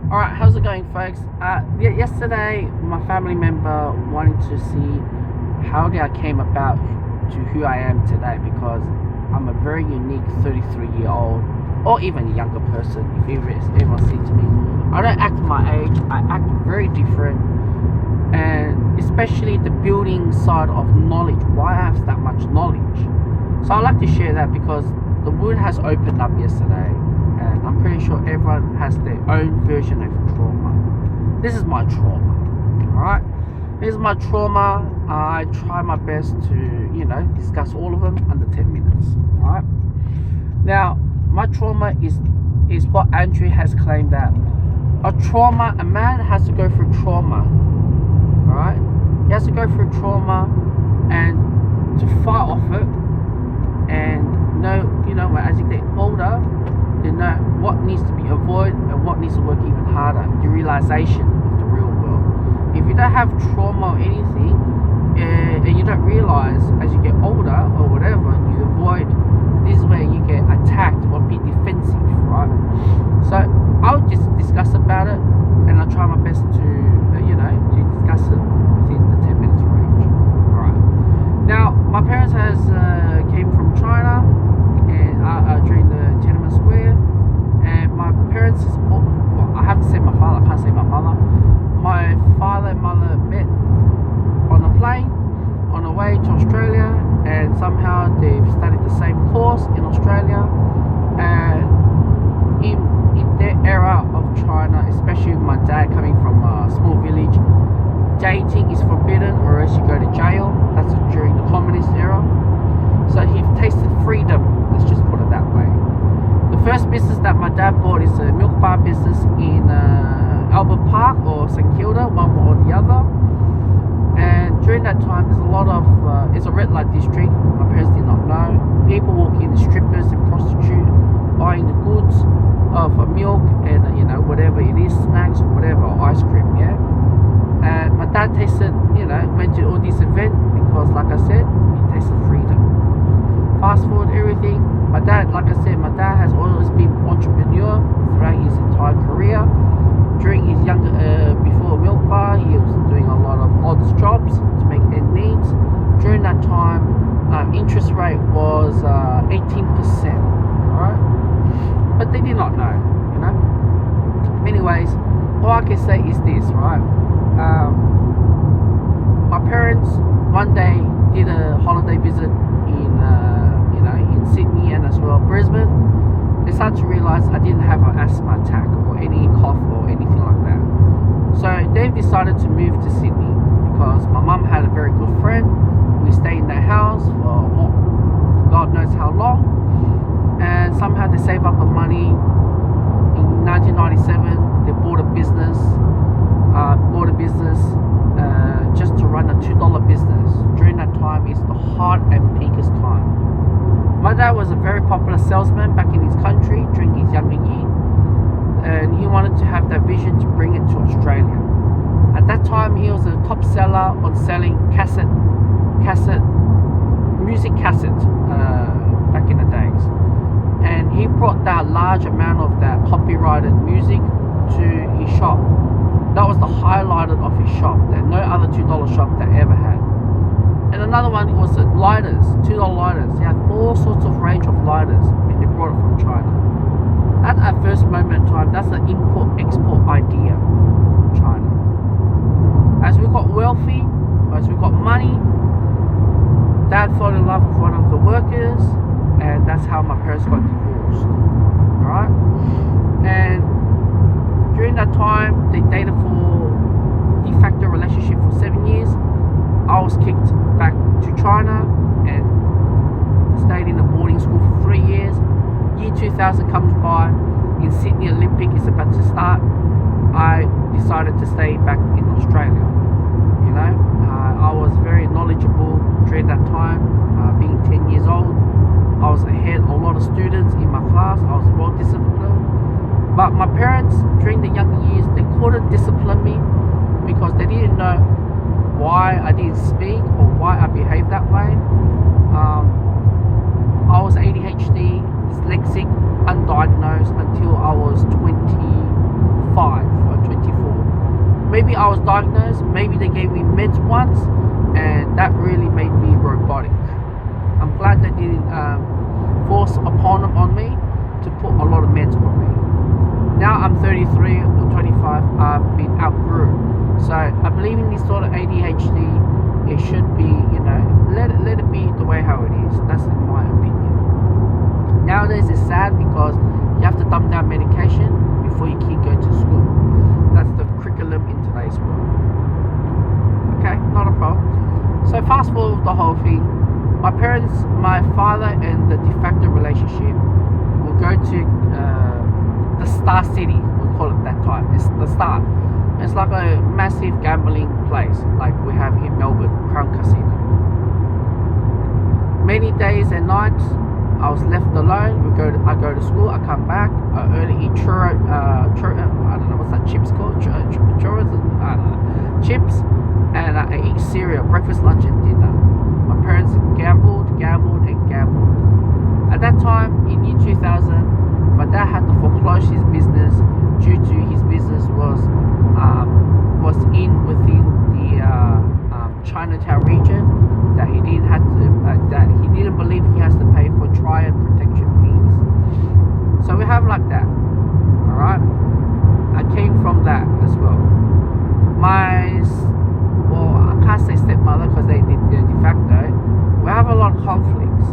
Alright, how's it going, folks? Yesterday, my family member wanted to see how I came about to who I am today, because I'm a very unique 33-year-old, or even younger person, if everyone sees me. I don't act my age, I act very different, and especially the building side of knowledge, why I have that much knowledge. So I like to share that because the wound has opened up yesterday, and I'm pretty sure everyone has their own version of trauma. This is my trauma, alright? This is my trauma. I try my best to, discuss all of them under 10 minutes, alright? Now, my trauma is what Andrew has claimed that a man has to go through trauma, alright? He has to go through trauma and to fight off it, and as you get older, you know what needs to be avoided and what needs to work even harder. The realization of the real world. If you don't have trauma or anything, and you don't realize as you get older or whatever, you avoid. This is where you get attacked or be defensive, right? So I'll just discuss about it, and I'll try my best to discuss it within the 10 minutes range. All right. Now, my parents came from China, and during the Tiananmen Square, and my parents I have to say my father, I can't say my mother. My father and mother met on a plane on the way to Australia, and somehow they've studied the same course in Australia. And in their era of China, especially with my dad coming from a small village, dating is forbidden, or else you go to jail. That's during the communist era. So he tasted freedom, let's just put it that way. The first business that my dad bought is a milk bar business in Albert Park or St Kilda, one or the other. And during that time, there's a lot of it's a red light district. My parents did not know. People walking, the strippers and prostitutes, buying the goods for milk and whatever it is, snacks or whatever, or ice cream. Yeah. And my dad went to all these events because, like I said, he tasted freedom. Fast forward everything. My dad has always been an entrepreneur throughout his entire career. During his before Milk Bar, he was doing a lot of odds jobs to make ends meet. During that time, interest rate was 18%, right? But they did not know, Anyways, all I can say is this, right? My parents one day did a holiday visit in Sydney and as well Brisbane. They started to realize I didn't have an asthma attack or any cough or anything like that. So they've decided to move to Sydney because my mum had a very good friend. We stayed in their house for God knows how long, and somehow they saved up the money. In 1997, they bought a business just to run a $2 business. During that time, it's the heart and peakest time. My dad was a very popular salesman back in his country during his younger years, and he wanted to have that vision to bring it to Australia. At that time, he was a top seller on selling music cassette back in the days. And he brought that large amount of that copyrighted music to his shop. That was the highlight of his shop that no other $2 shop that ever had. And another one was lighters, $2 lighters. He had all sorts of range of lighters, and they brought it from China. At that first moment in time, that's an import-export idea from China. As we got wealthy, as we got money, Dad fell in love with one of the workers, and that's how my parents got divorced. Alright? And during that time, they dated for de facto relationship for 7 years. I was kicked back to China and stayed in a boarding school for 3 years. Year 2000 comes by, in Sydney Olympic is about to start. I decided to stay back in Australia. I was very knowledgeable during that time, being 10 years old. I was ahead of a lot of students in my class. I was well disciplined. But my parents, during the younger years, they couldn't discipline me because they didn't know why I didn't speak or why I behaved that way. I was ADHD, dyslexic, undiagnosed until I was 25. I was diagnosed, maybe they gave me meds once, and that really made me robotic. I'm glad they didn't force upon on me to put a lot of meds on me. Now I'm 33 or 25, I've been outgrew. So I believe in this sort of ADHD, it should be, let it be the way how it is. That's in my opinion. Nowadays it's sad because you have to dumb down medication before your kid go to school. That's the curriculum in today's world. Okay, not a problem. So fast forward the whole thing. My parents, my father and the de facto relationship will go to the Star City, we'll call it that time. It's the Star. It's like a massive gambling place like we have in Melbourne, Crown Casino. Many days and nights I was left alone. I go to school, I come back, I early eat churro, I don't know what's that chips called, churros, I don't know, chips, and I eat cereal, breakfast, lunch and dinner. My parents gambled. At that time, in year 2000, my dad had to foreclose his business due to his business was within the Chinatown region that he didn't have to that he didn't believe he has to pay for triad protection fees. So we have like that. All right, I came from that as well. I can't say stepmother because they're de facto. We have a lot of conflicts.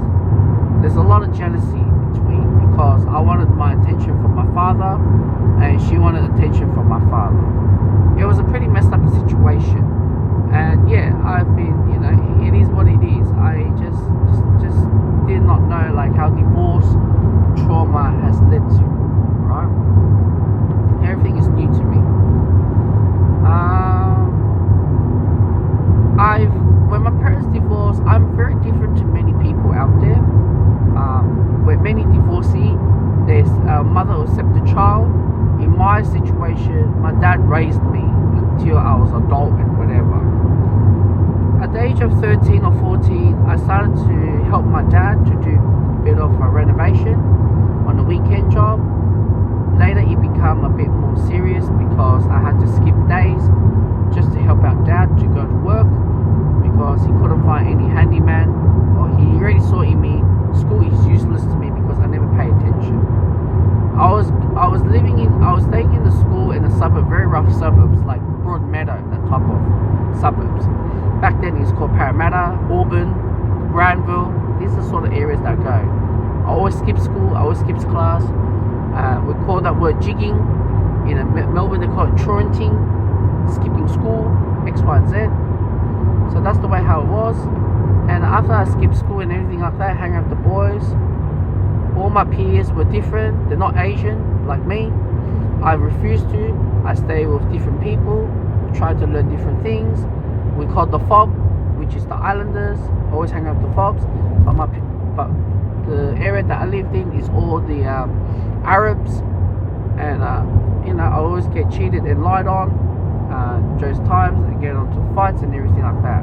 There's a lot of jealousy between because I wanted my attention from my father and she wanted attention from my father. It was a pretty messed up situation. And yeah, I've been, it is what it is. I just did not know like how divorce trauma has led to, right? Everything is new to me. When my parents divorced, I'm very different to many people out there. Where many divorcee, there's a mother who accepts the child. In my situation, my dad raised me until I was adult and whatever. At the age of 13 or 14, I started to help my dad to do a bit of a renovation on a weekend job. Later it became a bit more serious because I had to skip days just to help out dad to go to work because he couldn't find any handyman, or he already saw in me school is useless to me because I never pay attention. I was staying in the school in a suburb, very rough suburbs like Broadmeadow, that type of suburbs. Back then it's called Parramatta, Auburn, Granville. These are the sort of areas that I go. I always skip school, I always skip class. We call that word jigging. In Melbourne they call it truanting, skipping school, X, Y, and Z. So that's the way how it was. And after I skipped school and everything like that, hang out with the boys, all my peers were different. They're not Asian like me. I refused to. I stay with different people, try to learn different things. We called the FOB, which is the Islanders. Always hang out with the FOBs. But the area that I lived in is all the Arabs, and I always get cheated and lied on those times and get onto fights and everything like that.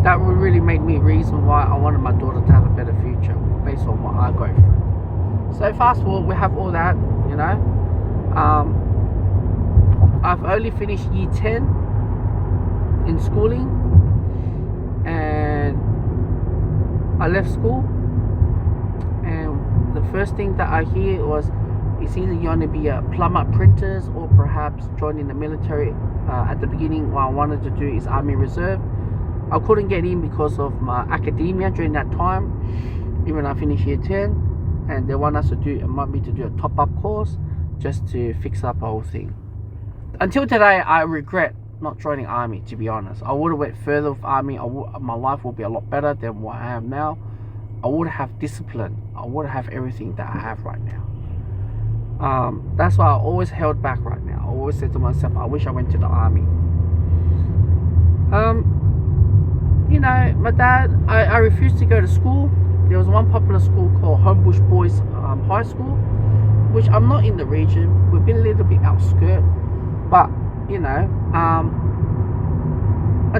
That would really make me reason why I wanted my daughter to have a better future based on what I go through. So fast forward, we have all that, I've only finished year 10 in schooling, and I left school, and the first thing that I hear was it's either you want to be a plumber, printers, or perhaps joining the military. At the beginning, what I wanted to do is Army Reserve. I couldn't get in because of my academia during that time, even when I finished year 10, and they want me to do a top-up course just to fix up the whole thing. Until today, I regret not joining Army, to be honest. I would have went further with Army. My life would be a lot better than what I have now. I would have discipline. I would have everything that I have right now. That's why I always held back right now. I always said to myself, I wish I went to the Army. My dad, I refused to go to school. There was one popular school called Homebush Boys High School, which I'm not in the region. We've been a little bit outskirt, but I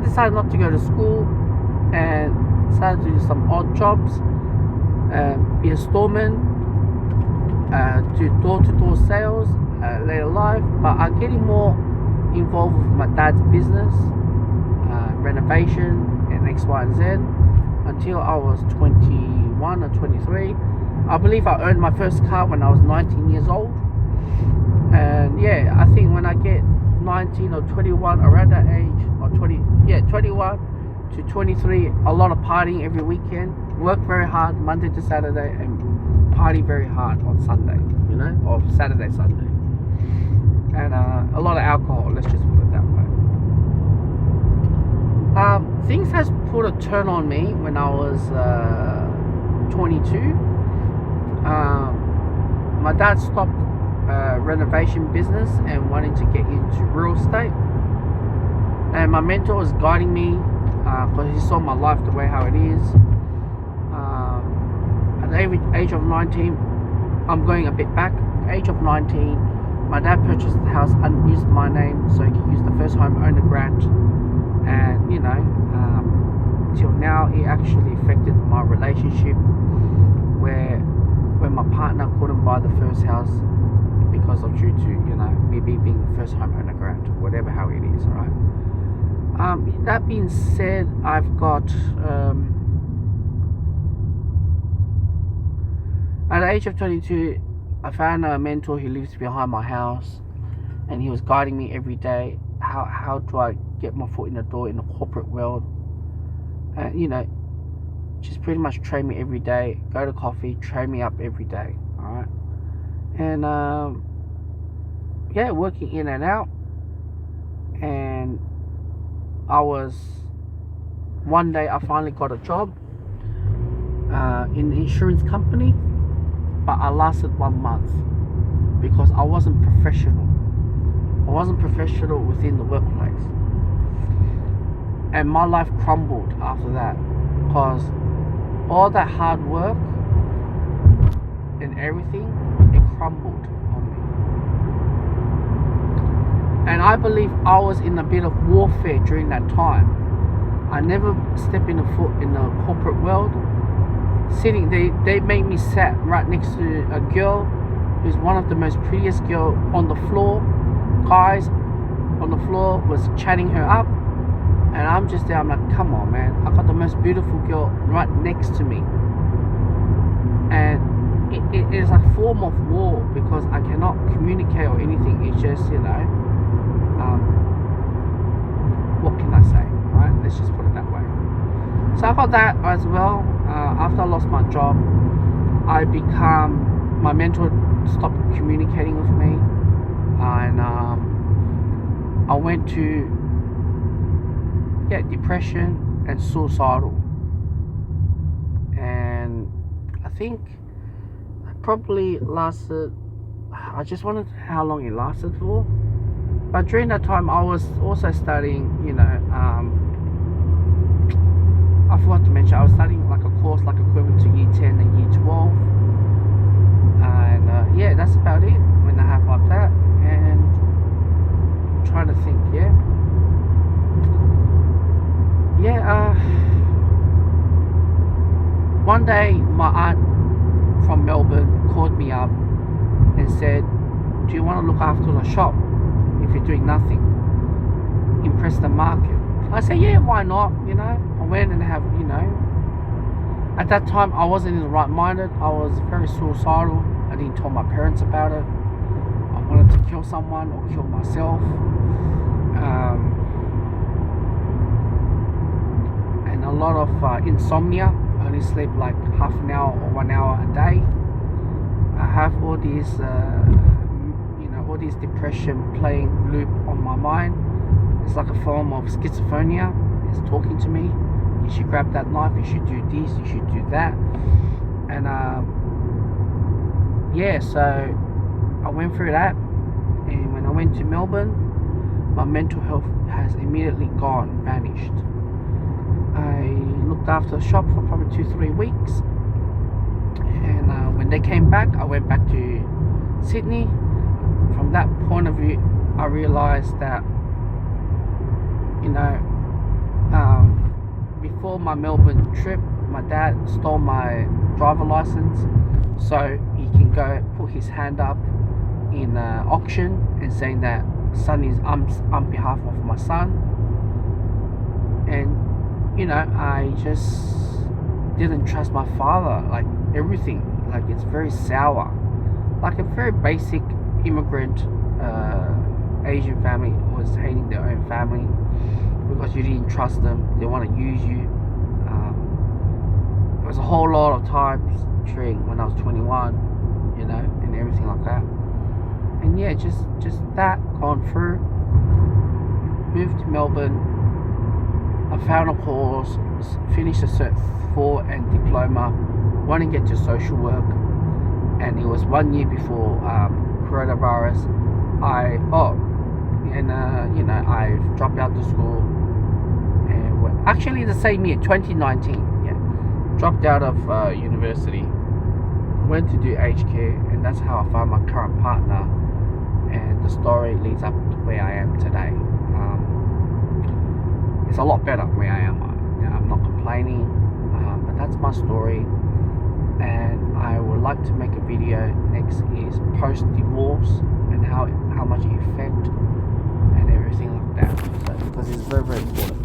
decided not to go to school and started to do some odd jobs, be a storeman, do door-to-door sales later life, but I'm getting more involved with my dad's business, renovation and X, Y, and Z until I was 21 or 23. I believe I earned my first car when I was 19 years old. And yeah, I think when I get 19 or 21, around that age, or 21 to 23, a lot of partying every weekend, work very hard Monday to Saturday, and party very hard on Sunday, or Saturday, Sunday. And a lot of alcohol, let's just put it that way. Things has put a turn on me when I was 22. My dad stopped renovation business and wanting to get into real estate, and my mentor was guiding me because he saw my life the way how it is. At the age of 19, I'm going a bit back. Age of 19, my dad purchased the house and used my name so he could use the first home owner grant, and till now it actually affected my relationship where when my partner couldn't buy the first house because of due to me being first home owner grant, whatever how it is, right? That being said, I've got at the age of 22, I found a mentor who lives behind my house, and he was guiding me every day. How do I get my foot in the door in the corporate world? Just pretty much train me every day. Go to coffee, train me up every day. All right, and working in and out. And one day I finally got a job in the insurance company, but I lasted 1 month because I wasn't professional. I wasn't professional within the workplace, and my life crumbled after that because all that hard work and everything, it crumbled on me. And I believe I was in a bit of warfare during that time. I never stepped in a foot in the corporate world. Sitting, they made me sat right next to a girl who's one of the most prettiest girl on the floor. Guys on the floor was chatting her up, and I'm just there. I'm like, come on, man! I got the most beautiful girl right next to me, and it is a form of war because I cannot communicate or anything. It's just what can I say? All right, let's just put it that way. So I got that as well. After I lost my job, my mentor stopped communicating with me, and I went to depression and suicidal. And I think it probably lasted, I just wondered how long it lasted for. But during that time I was also studying, I forgot to mention, I was studying like a course like equivalent to year 10 and year 12. And that's about it when I have like that. And I'm trying to think, one day my aunt from Melbourne called me up and said, do you want to look after the shop if you're doing nothing? Impress the market. I said, yeah, why not? I went and at that time I wasn't in the right minded. I was very suicidal. I didn't tell my parents about it. I wanted to kill someone or kill myself. And a lot of insomnia. I only sleep like half an hour or 1 hour a day. I have all these depression playing loop on my mind. It's like a form of schizophrenia. It's talking to me. You should grab that knife, you should do this, you should do that. And so I went through that. And when I went to Melbourne, my mental health has immediately vanished. I looked after the shop for probably 2-3 weeks. And when they came back, I went back to Sydney. From that point of view, I realized that before my Melbourne trip, my dad stole my driver license so he can go put his hand up in an auction and saying that son is on behalf of my son. And I just didn't trust my father, like everything. Like it's very sour, like a very basic immigrant Asian family was hating their own family because you didn't trust them. They want to use you. It was a whole lot of times during when I was 21, and everything like that. And yeah, just that gone through. Moved to Melbourne. I found a course, finished a Cert 4 and diploma, want to get to social work, and it was 1 year before coronavirus. I dropped out of school, and actually the same year, 2019, dropped out of university, went to do aged care, and that's how I found my current partner, and the story leads up to where I am today. It's a lot better where I am. I'm not complaining, but that's my story, and I would like to make a video next is post-divorce and how much it affect and everything like that, because it's very, very important.